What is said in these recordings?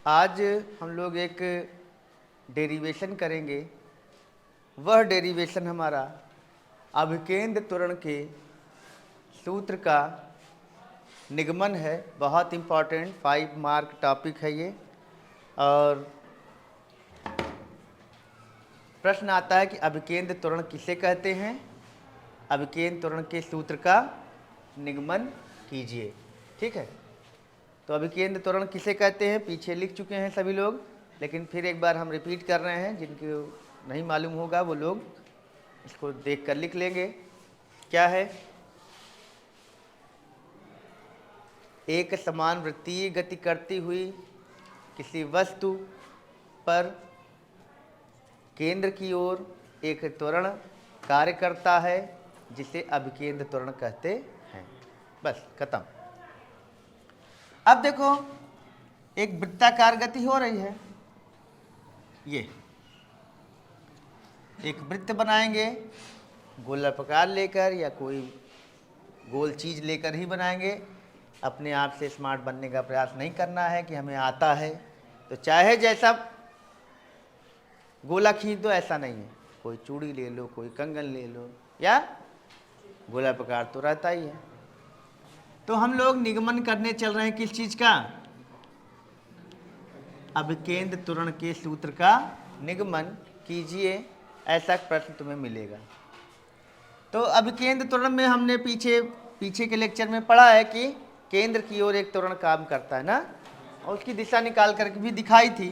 आज हम लोग एक डेरिवेशन करेंगे। वह डेरिवेशन हमारा अभिकेंद्र त्वरण के सूत्र का निगमन है। बहुत इम्पॉर्टेंट 5 मार्क टॉपिक है ये। और प्रश्न आता है कि अभिकेंद्र त्वरण किसे कहते हैं। अभिकेंद्र त्वरण के सूत्र का निगमन कीजिए। ठीक है, तो अभिकेंद्र त्वरण किसे कहते हैं पीछे लिख चुके हैं सभी लोग, लेकिन फिर एक बार हम रिपीट कर रहे हैं। जिनको नहीं मालूम होगा वो लोग इसको देख कर लिख लेंगे। क्या है? एक समान वृत्तीय गति करती हुई किसी वस्तु पर केंद्र की ओर एक त्वरण कार्य करता है जिसे अभिकेंद्र त्वरण कहते हैं। बस खत्म। अब देखो, एक वृत्ताकार गति हो रही है। ये एक वृत्त बनाएंगे गोलाकार लेकर या कोई गोल चीज़ लेकर ही बनाएंगे। अपने आप से स्मार्ट बनने का प्रयास नहीं करना है कि हमें आता है तो चाहे जैसा गोला खींच दो, ऐसा नहीं है। कोई चूड़ी ले लो, कोई कंगन ले लो, या गोलाकार तो रहता ही है। तो हम लोग निगमन करने चल रहे हैं किस चीज़ का? अभिकेंद्र त्वरण के सूत्र का निगमन कीजिए, ऐसा प्रश्न तुम्हें मिलेगा। तो अभिकेंद्र त्वरण में हमने पीछे के लेक्चर में पढ़ा है कि केंद्र की ओर एक त्वरण काम करता है ना, और उसकी दिशा निकाल करके भी दिखाई थी।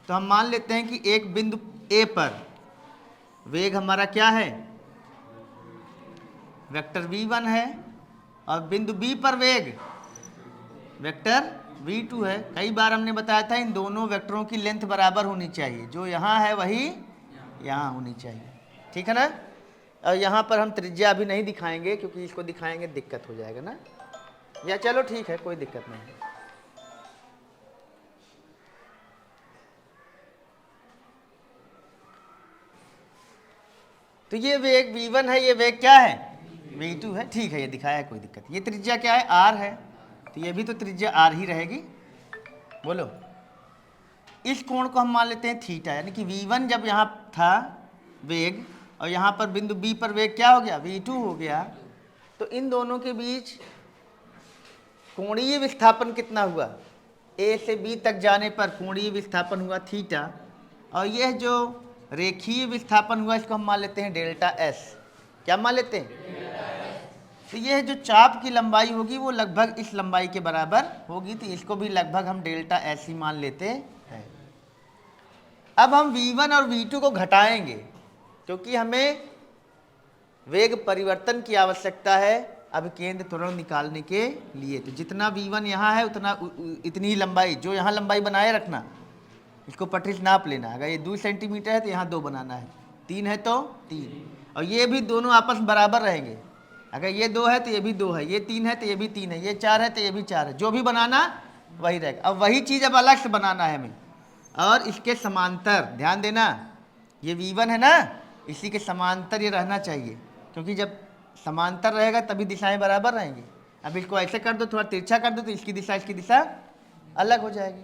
तो हम मान लेते हैं कि एक बिंदु ए पर वेग हमारा क्या है? वेक्टर v1 है, और बिंदु बी पर वेग वेक्टर v2 है। कई बार हमने बताया था इन दोनों वेक्टरों की लेंथ बराबर होनी चाहिए। जो यहाँ है वही यहाँ होनी चाहिए। ठीक है ना? और यहाँ पर हम त्रिज्या अभी नहीं दिखाएंगे क्योंकि इसको दिखाएंगे दिक्कत हो जाएगा ना, या चलो ठीक है, कोई दिक्कत नहीं। तो ये वेग v1 है, ये वेग क्या है? v2 है। ठीक है, ये दिखाया है, कोई दिक्कत। ये त्रिज्या क्या है? r है, तो ये भी तो त्रिज्या r ही रहेगी। बोलो, इस कोण को हम मान लेते हैं थीटा, यानी कि v1 जब यहाँ था वेग, और यहाँ पर बिंदु b पर वेग क्या हो गया? v2 हो गया। तो इन दोनों के बीच कोणीय विस्थापन कितना हुआ? a से b तक जाने पर कोणीय विस्थापन हुआ थीटा, और यह जो रेखीय विस्थापन हुआ इसको हम मान लेते हैं डेल्टा s। क्या मान लेते हैं? तो यह जो चाप की लंबाई होगी वो लगभग इस लंबाई के बराबर होगी, तो इसको भी लगभग हम डेल्टा s ही मान लेते हैं। अब हम v1 और v2 को घटाएंगे क्योंकि हमें वेग परिवर्तन की आवश्यकता है अभिकेंद्र त्वरण निकालने के लिए। तो जितना v1 यहाँ है उतना इतनी ही लंबाई, जो यहाँ लंबाई बनाए रखना, इसको पटरी से नाप लेना। अगर ये 2 सेंटीमीटर है तो यहाँ 2 बनाना है, 3 है तो 3, और ये भी दोनों आपस में बराबर रहेंगे। अगर ये 2 है तो ये भी 2 है, ये 3 है तो ये भी 3 है, ये 4 है तो ये भी 4 है, जो भी बनाना वही रहेगा। अब वही चीज़ अब अलग से बनाना है हमें, और इसके समांतर ध्यान देना। ये v1 है ना, इसी के समांतर ये रहना चाहिए, क्योंकि जब समांतर रहेगा तभी दिशाएं बराबर रहेंगी। अब इसको ऐसे कर दो, थोड़ा तिरछा कर दो, तो इसकी दिशा अलग हो जाएगी।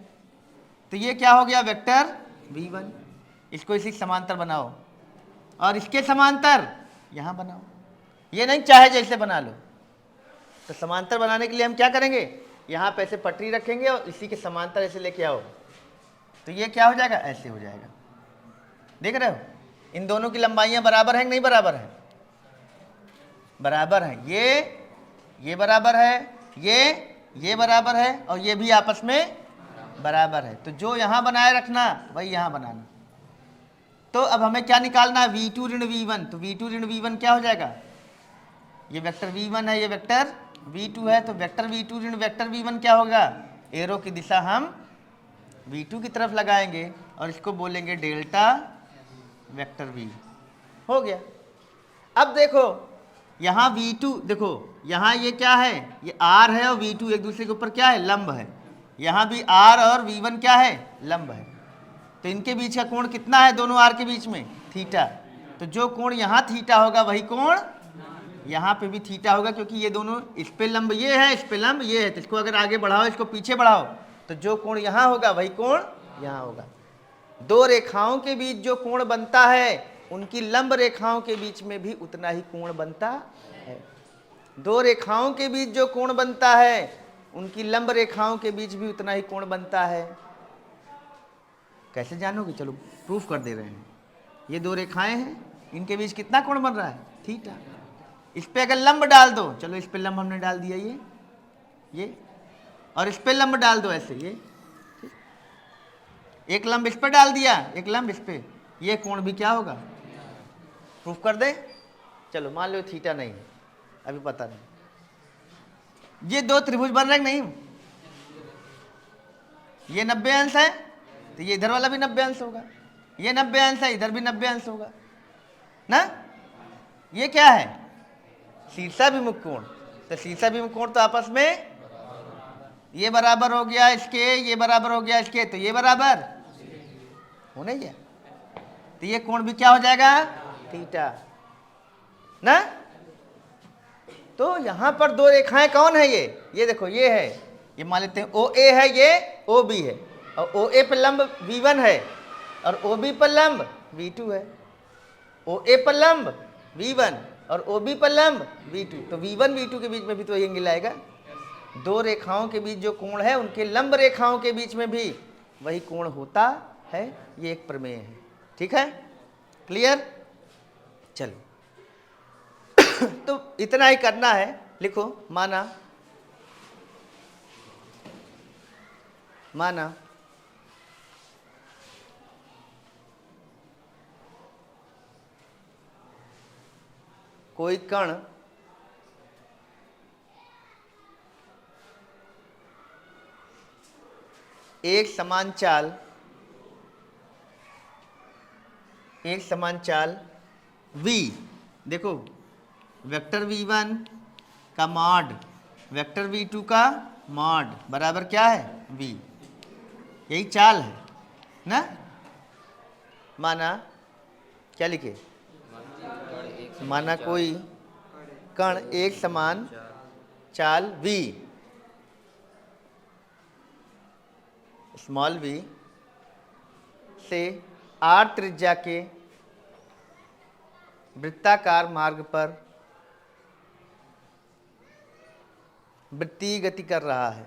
तो ये क्या हो गया? Vector v1। इसको इसी समांतर बनाओ, और इसके समांतर यहाँ बनाओ। ये नहीं चाहे जैसे बना लो। तो समांतर बनाने के लिए हम क्या करेंगे? यहाँ पे ऐसे पटरी रखेंगे और इसी के समांतर ऐसे लेके आओ, तो ये क्या हो जाएगा? ऐसे हो जाएगा। देख रहे हो, इन दोनों की लंबाइयाँ बराबर हैं कि नहीं बराबर है? बराबर हैं। ये बराबर है, ये बराबर है, और ये भी आपस में बराबर है। तो जो यहाँ बनाए रखना वही यहाँ बनाना। तो अब हमें क्या निकालना है? v2 ऋण v1। तो v2 ऋण v1 क्या हो जाएगा? ये वेक्टर v1 है, ये वेक्टर v2 है, तो वेक्टर v2 ऋण वेक्टर v1 क्या होगा? एरो की दिशा हम v2 की तरफ लगाएंगे और इसको बोलेंगे डेल्टा वेक्टर v। हो गया। अब देखो यहाँ v2, देखो यहाँ ये क्या है? ये r है, और v2 एक दूसरे के ऊपर क्या है? लंब है। यहाँ भी r और v1 क्या है? लंब है। तो इनके बीच का कोण कितना है? दोनों r के बीच में थीटा। तो जो कोण यहाँ थीटा होगा वही कोण यहाँ पे भी थीटा होगा, क्योंकि ये दोनों इस पे लंब ये है, इस पे लंब ये है। तो इसको अगर आगे बढ़ाओ, इसको पीछे बढ़ाओ, तो जो कोण यहाँ होगा वही कोण यहाँ होगा। दो रेखाओं के बीच जो कोण बनता है उनकी लंब रेखाओं के बीच में भी उतना ही कोण बनता है। दो रेखाओं के बीच जो कोण बनता है उनकी लंब रेखाओं के बीच भी उतना ही कोण बनता है। कैसे जानोगे? चलो प्रूफ कर दे रहे हैं। ये दो रेखाएं हैं, इनके बीच कितना कोण बन रहा है? थीटा। इस पे अगर लंब डाल दो, चलो इस पे लंब हमने डाल दिया ये, और इस पे लंब डाल दो ऐसे, ये एक लंब इस पे डाल दिया, एक लंब इस पे, ये कोण भी क्या होगा? प्रूफ कर दे। चलो मान लो थीटा नहीं है, अभी पता नहीं। ये दो त्रिभुज बन रहे नहीं? ये 90 अंश है तो ये इधर वाला भी 90 अंश होगा, ये 90 अंश है इधर भी 90 अंश होगा ना। ये क्या है? शीर्षाभिमुख कोण। तो शीर्षाभिमुख कोण तो आपस में ये बराबर हो गया इसके, ये बराबर हो गया इसके, तो ये बराबर हो नहीं गया, तो ये कोण भी क्या हो जाएगा? थीटा ना। तो यहां पर दो रेखाएं कौन है? ये देखो, ये है, ये मान लेते हैं ओ ए है, ये ओ बी है, और ओ ए पर लंब V1 है और ओ बी पर लंब V2 है। ओ ए पर लंब V1 और ओ बी पर लंब V2, तो V1 V2 के बीच में भी तो एंगल आएगा। दो रेखाओं के बीच जो कोण है उनके लंब रेखाओं के बीच में भी वही कोण होता है। ये एक प्रमेय है। ठीक है, क्लियर? चलो तो इतना ही करना है। लिखो, माना कोई कण एक समान चाल v, देखो वेक्टर v1 का मॉड वेक्टर v2 का मॉड बराबर क्या है? v। यही चाल है ना। माना क्या लिखे? माना कोई कण एक समान चाल v, स्मॉल v से r त्रिज्या के वृत्ताकार मार्ग पर वृत्तीय गति कर रहा है।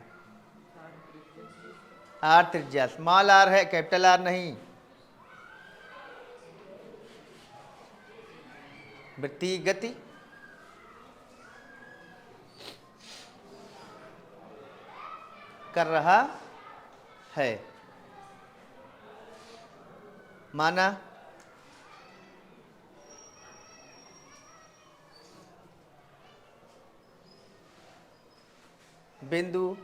r त्रिज्या, स्मॉल r है, कैपिटल R नहीं। वृत्तीय गति कर रहा है। माना बिंदु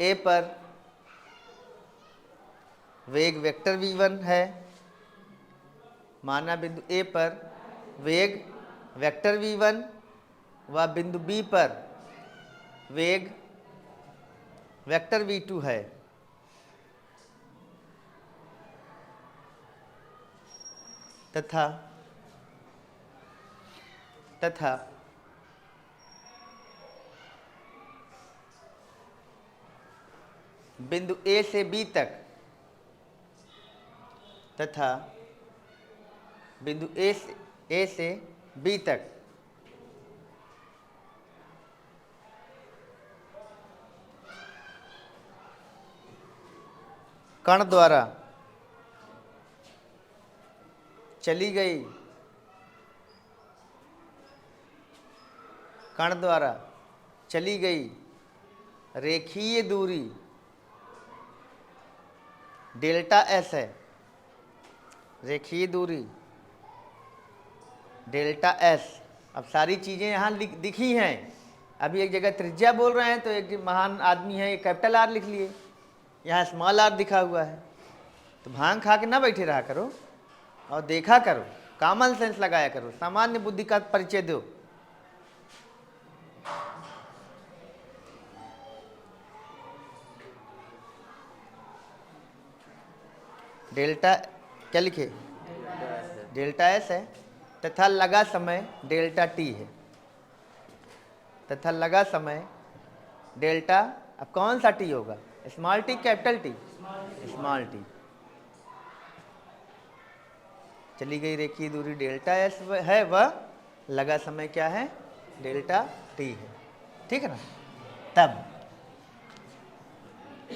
ए पर वेग वेक्टर v1 है। माना बिंदु ए पर वेग वेक्टर v1 व बिंदु बी पर वेग वेक्टर v2 है। तथा बिंदु ए से बी तक बिंदु ए से बी तक कण द्वारा चली गई रेखीय दूरी डेल्टा एस है। रेखीय दूरी डेल्टा एस। अब सारी चीज़ें यहाँ दिखी हैं। अभी एक जगह त्रिज्या बोल रहे हैं तो एक महान आदमी है, कैपिटल R लिख लिए, यहाँ स्मॉल r दिखा हुआ है। तो भांग खा के ना बैठे रहा करो और देखा करो, कॉमन सेंस लगाया करो, सामान्य बुद्धि का परिचय दो। डेल्टा क्या लिखे? डेल्टा एस है तथा लगा समय डेल्टा टी है। तथा लगा समय डेल्टा अब कौन सा टी होगा, small T capital T, small T. चली गई रेखीय दूरी डेल्टा एस है, वह लगा समय क्या है, डेल्टा टी है, ठीक है ना। तब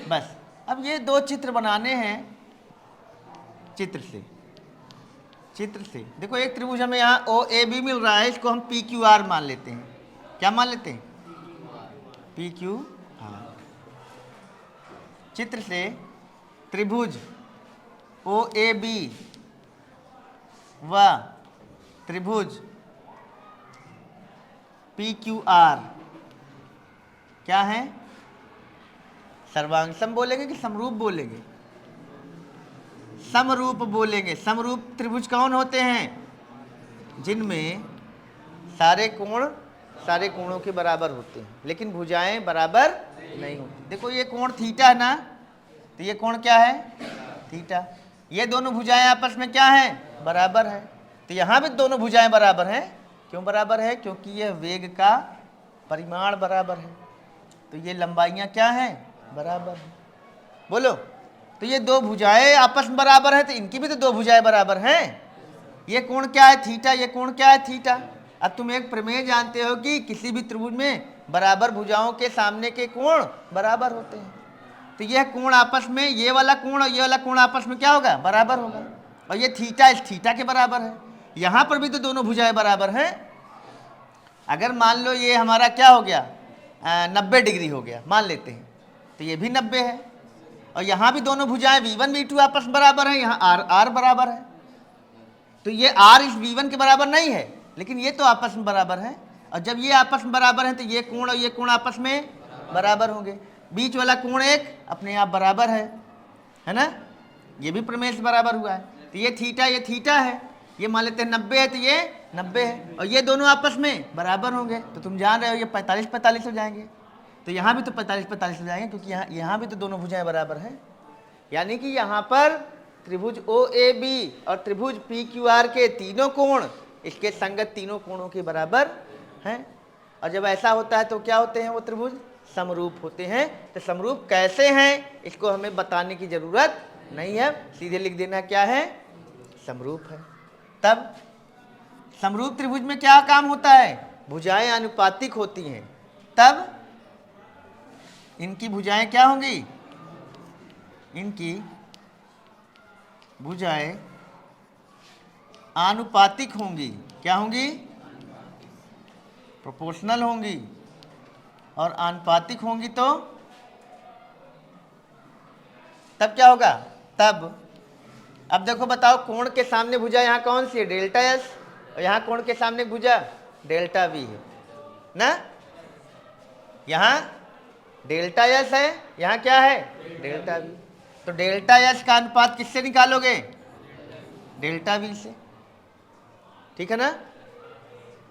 बस अब ये दो चित्र बनाने हैं, चित्र से देखो एक त्रिभुज हमें यहाँ ओ ए बी मिल रहा है, इसको हम पी क्यू आर मान लेते हैं। क्या मान लेते हैं, पी क्यू आर। चित्र से त्रिभुज ओ ए बी व त्रिभुज पी क्यू आर क्या है, सर्वांगसम बोलेंगे कि समरूप बोलेंगे, समरूप बोलेंगे। समरूप त्रिभुज कौन होते हैं, जिनमें सारे कोणों के बराबर होते हैं, लेकिन भुजाएं बराबर नहीं होती। देखो ये कोण थीटा है ना, तो ये कोण क्या है, थीटा। ये दोनों भुजाएं आपस में क्या हैं, बराबर है। तो यहाँ भी दोनों भुजाएं बराबर हैं। क्यों बराबर है, क्योंकि यह वेग का परिमाण बराबर है, तो ये लंबाइयाँ क्या हैं, बराबर है। बोलो, तो ये दो भुजाएं आपस में बराबर हैं, तो इनकी भी तो दो भुजाएं बराबर हैं। ये कोण क्या है, थीटा, ये कोण क्या है, थीटा। अब तुम एक प्रमेय जानते हो कि किसी भी त्रिभुज में बराबर भुजाओं के सामने के कोण बराबर होते हैं। तो यह कोण आपस में, ये वाला कोण और ये वाला कोण आपस में क्या होगा, बराबर होगा। और ये थीटा इस थीटा के बराबर है। यहाँ पर भी तो दोनों भुजाएं बराबर हैं। अगर मान लो ये हमारा क्या हो गया, 90 डिग्री हो गया मान लेते हैं, तो ये भी 90 है। और यहाँ भी दोनों भुजाएं V1 V2 आपस में बराबर हैं, यहाँ R बराबर है। तो ये R इस V1 के बराबर नहीं है, लेकिन ये तो आपस में बराबर है। और जब ये आपस में बराबर हैं, तो ये कोण और ये कोण आपस में बराबर होंगे। बीच वाला कोण एक अपने आप बराबर है ना, ये भी प्रमेय से बराबर हुआ है। तो ये थीटा है, ये मान लेते हैं 90 है, तो ये 90 है। और ये दोनों आपस में बराबर होंगे, तो तुम जान रहे हो ये 45-45 हो जाएंगे। तो यहाँ भी तो 45-45 हो जाएंगे, क्योंकि यहाँ भी तो दोनों भुजाएं बराबर हैं। यानी कि यहाँ पर त्रिभुज ओ ए बी और त्रिभुज पी क्यू आर के तीनों कोण इसके संगत तीनों कोणों के बराबर हैं। और जब ऐसा होता है तो क्या होते हैं, वो त्रिभुज समरूप होते हैं। तो समरूप कैसे हैं, इसको हमें बताने की जरूरत नहीं है, सीधे लिख देना क्या है, समरूप है। तब समरूप त्रिभुज में क्या काम होता है, भुजाएं आनुपातिक होती हैं। तब इनकी भुजाएं क्या होंगी, इनकी भुजाएं आनुपातिक होंगी। क्या होंगी, प्रोपोर्शनल होंगी। और आनुपातिक होंगी तो तब क्या होगा, तब अब देखो बताओ, कोण के सामने भुजा यहाँ कौन सी है, डेल्टा एस। और यहाँ कोण के सामने भुजा डेल्टा वी है ना। यहाँ डेल्टा एस है, यहाँ क्या है, डेल्टा वी। तो डेल्टा एस का अनुपात किससे निकालोगे, डेल्टा वी से, ठीक है ना।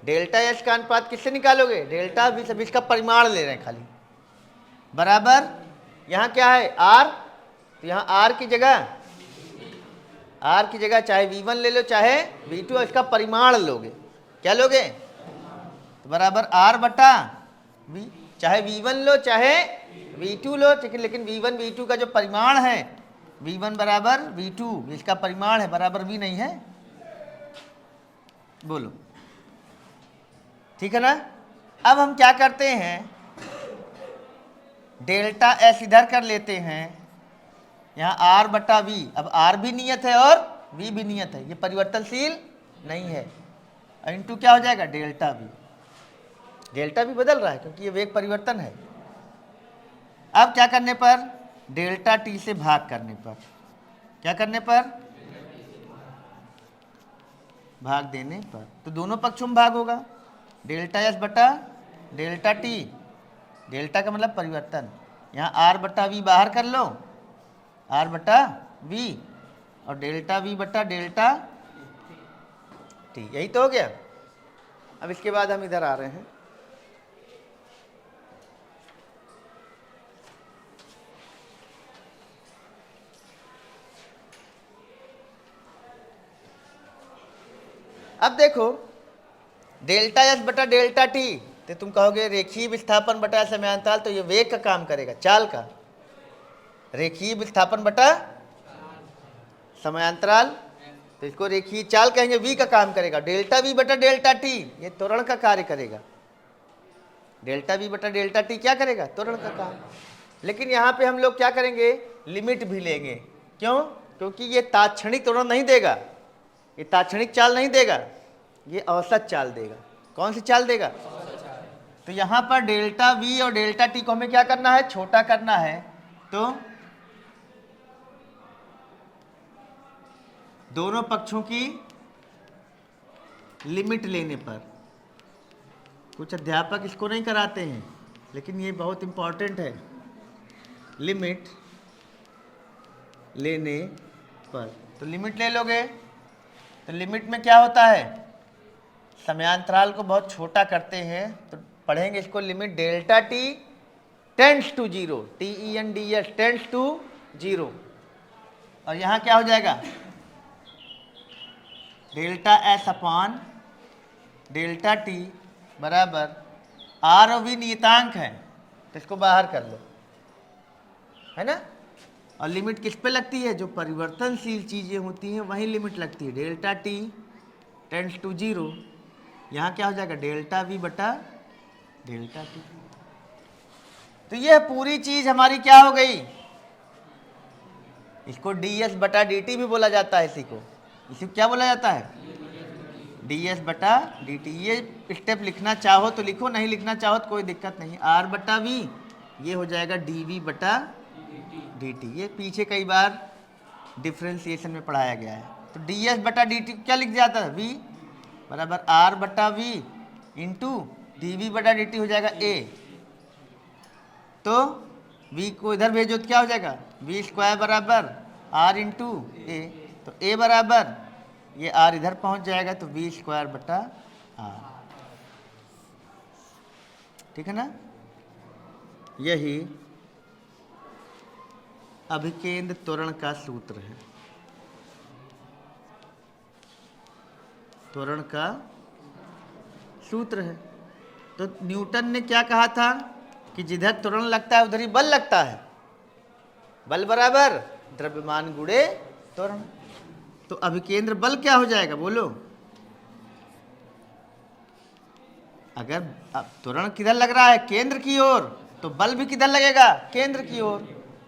डेल्टा एस का अनुपात किससे निकालोगे, डेल्टा वी से। इसका परिमाण ले रहे हैं खाली, बराबर यहाँ क्या है, आर। तो यहाँ आर की जगह चाहे V1 ले लो चाहे V2, इसका परिमाण लोगे। क्या लोगे, तो बराबर R बटा V। चाहे V1 लो चाहे V2 लो, लेकिन V1 V2 का जो परिमाण है, V1 बराबर V2, इसका परिमाण है, बराबर V नहीं है। बोलो, ठीक है ना। अब हम क्या करते हैं, डेल्टा एस इधर कर लेते हैं, यहाँ R बटा V। अब R भी नियत है और V भी नियत है, ये परिवर्तनशील नहीं है। इनटू क्या हो जाएगा, डेल्टा V। डेल्टा भी बदल रहा है क्योंकि ये वेग परिवर्तन है। अब क्या करने पर, डेल्टा टी से भाग करने पर, क्या करने पर, भाग देने पर, तो दोनों पक्षों में भाग होगा। डेल्टा एस बटा डेल्टा टी, डेल्टा का मतलब परिवर्तन। यहाँ R बटा V बाहर कर लो, R बटा V, और डेल्टा V बटा डेल्टा टी, यही तो हो गया। अब इसके बाद हम इधर आ रहे हैं, अब देखो डेल्टा एस बटा डेल्टा टी तो तुम कहोगे रेखीय विस्थापन बटा समयांतराल, तो ये वेग का काम करेगा, चाल का। रेखीय विस्थापन बटा समयांतराल, तो इसको रेखीय चाल कहेंगे, v का काम करेगा। डेल्टा v बटा डेल्टा t, ये त्वरण का कार्य करेगा। डेल्टा v बटा डेल्टा t क्या करेगा? त्वरण का काम। लेकिन यहाँ पे हम लोग क्या करेंगे? लिमिट भी लेंगे। क्यों? क्योंकि ये तात्क्षणिक त्वरण नहीं देगा, ये तात्क्षणिक चाल नहीं देगा, ये औसत चाल देगा। कौन सी चाल देगा? तो यहाँ पर डेल्टा v और डेल्टा t को हमें क्या करना है? छोटा करना है। तो दोनों पक्षों की लिमिट लेने पर, कुछ अध्यापक इसको नहीं कराते हैं लेकिन ये बहुत इंपॉर्टेंट है, लिमिट लेने पर। तो लिमिट ले लोगे तो लिमिट में क्या होता है? समयांतराल को बहुत छोटा करते हैं, तो पढ़ेंगे इसको, limit delta t tends to zero, TENDS tends to zero. और यहाँ क्या हो जाएगा? Delta s upon delta t बराबर आर और वी नियतांक है, तो इसको बाहर कर लो, है ना। और लिमिट किस पे लगती है? जो परिवर्तनशील चीज़ें होती हैं वहीं लिमिट लगती है। Delta t tends to zero, यहाँ क्या हो जाएगा? डेल्टा वी बटा डेल्टा टी। तो यह पूरी चीज़ हमारी क्या हो गई? इसको ds बटा dt भी बोला जाता है। इसी को क्या बोला जाता है? ds बटा dt। ये स्टेप लिखना चाहो तो लिखो, नहीं लिखना चाहो तो कोई दिक्कत नहीं। r बटा v, ये हो जाएगा dv बटा dt। ये पीछे कई बार डिफ्रेंसिएशन में पढ़ाया गया है। तो ds बटा dt क्या लिख जाता है? v बराबर r बटा v इंटू dv बटा dt हो जाएगा a। तो v को इधर भेजो तो क्या हो जाएगा? v स्क्वायर बराबर r इंटू a। तो a बराबर ये r इधर पहुंच जाएगा, तो v स्क्वायर बटा r। ठीक है ना। यही अभिकेंद्र त्वरण का सूत्र है, त्वरण का सूत्र है। तो न्यूटन ने क्या कहा था कि जिधर त्वरण लगता है उधर ही बल लगता है। बल बराबर द्रव्यमान गुणे त्वरण। तो अभिकेंद्र बल क्या हो जाएगा? बोलो। अगर त्वरण किधर लग रहा है? केंद्र की ओर, तो बल भी किधर लगेगा? केंद्र की ओर।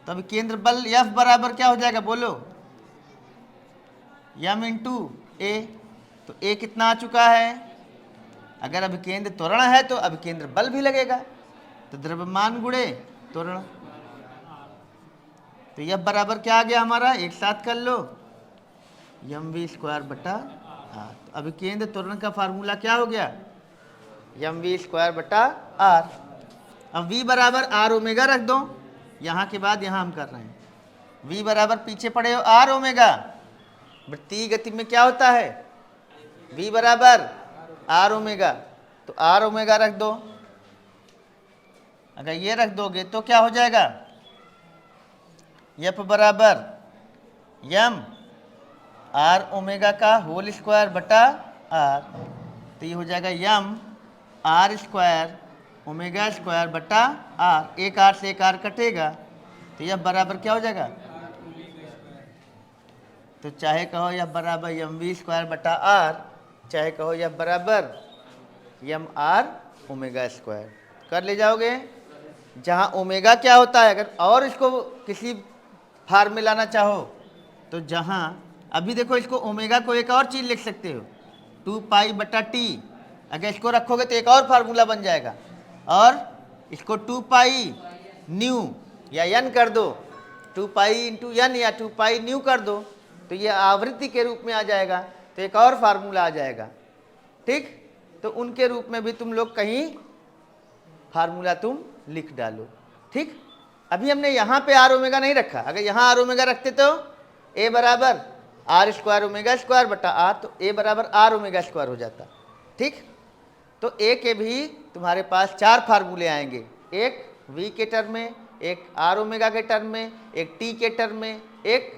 तो अभिकेंद्र बल F बराबर क्या हो जाएगा? बोलो। m इंटू ए। तो a कितना आ चुका है? अगर अभिकेंद्र त्वरण है तो अभिकेंद्र बल भी लगेगा, तो द्रव्यमान गुणे त्वरण। तो F बराबर क्या आ गया हमारा? एक साथ कर लो, mv स्क्वायर बटा r। तो अभिकेंद्र त्वरण का फार्मूला क्या हो गया? mv स्क्वायर बटा r। अब v बराबर r ओमेगा रख दो, यहाँ के बाद यहाँ हम कर रहे हैं। v बराबर पीछे पड़े हो r ओमेगा। वृत्तीय गति में क्या होता है? v बराबर r ओमेगा, तो r ओमेगा रख दो। अगर ये रख दोगे तो क्या हो जाएगा? F बराबर m r ओमेगा का होल स्क्वायर बटा r। तो ये हो जाएगा m r square omega square बटा r। एक r से एक r कटेगा, तो यह बराबर क्या हो जाएगा? तो चाहे कहो यह बराबर mv स्क्वायर बटा r, चाहे कहो यह बराबर m r ओमेगा स्क्वायर। कर ले जाओगे। जहाँ ओमेगा क्या होता है, अगर और इसको किसी फार्म में लाना चाहो तो जहाँ, अभी देखो इसको ओमेगा को एक और चीज़ लिख सकते हो, 2 पाई बटा टी। अगर इसको रखोगे तो एक और फार्मूला बन जाएगा, और इसको 2 पाई न्यू या n कर दो, 2 पाई इंटू n या 2 पाई न्यू कर दो, तो ये आवृत्ति के रूप में आ जाएगा, तो एक और फार्मूला आ जाएगा। ठीक। तो उनके रूप में भी तुम लोग कहीं फार्मूला तुम लिख डालो। ठीक। अभी हमने यहाँ पे आर ओमेगा नहीं रखा, अगर यहाँ आर ओमेगा रखते तो a बराबर आर स्क्वायर ओमेगा स्क्वायर बटा आर, तो a बराबर आर ओमेगा स्क्वायर हो जाता। ठीक। तो a के भी तुम्हारे पास 4 फार्मूले आएंगे, एक v के टर्म में, एक आर ओमेगा के टर्म में, एक t के टर्म में, एक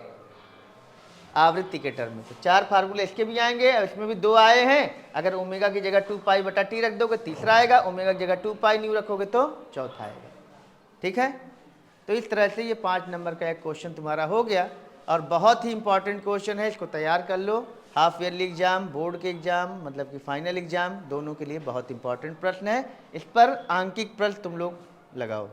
आवृत्ति के टर्म में। तो 4 फार्मूले इसके भी आएंगे और इसमें भी 2 आए हैं। अगर ओमेगा की जगह 2 पाई बटा टी रख दोगे तीसरा आएगा, ओमेगा की जगह 2 पाई न्यू रखोगे तो चौथा आएगा। ठीक है, तो इस तरह से ये 5 नंबर का एक क्वेश्चन तुम्हारा हो गया और बहुत ही इंपॉर्टेंट क्वेश्चन है, इसको तैयार कर लो। हाफ ईयरली एग्जाम, बोर्ड के एग्जाम, मतलब कि फाइनल एग्जाम, दोनों के लिए बहुत इंपॉर्टेंट प्रश्न है। इस पर आंकिक प्रश्न तुम लोग लगाओ।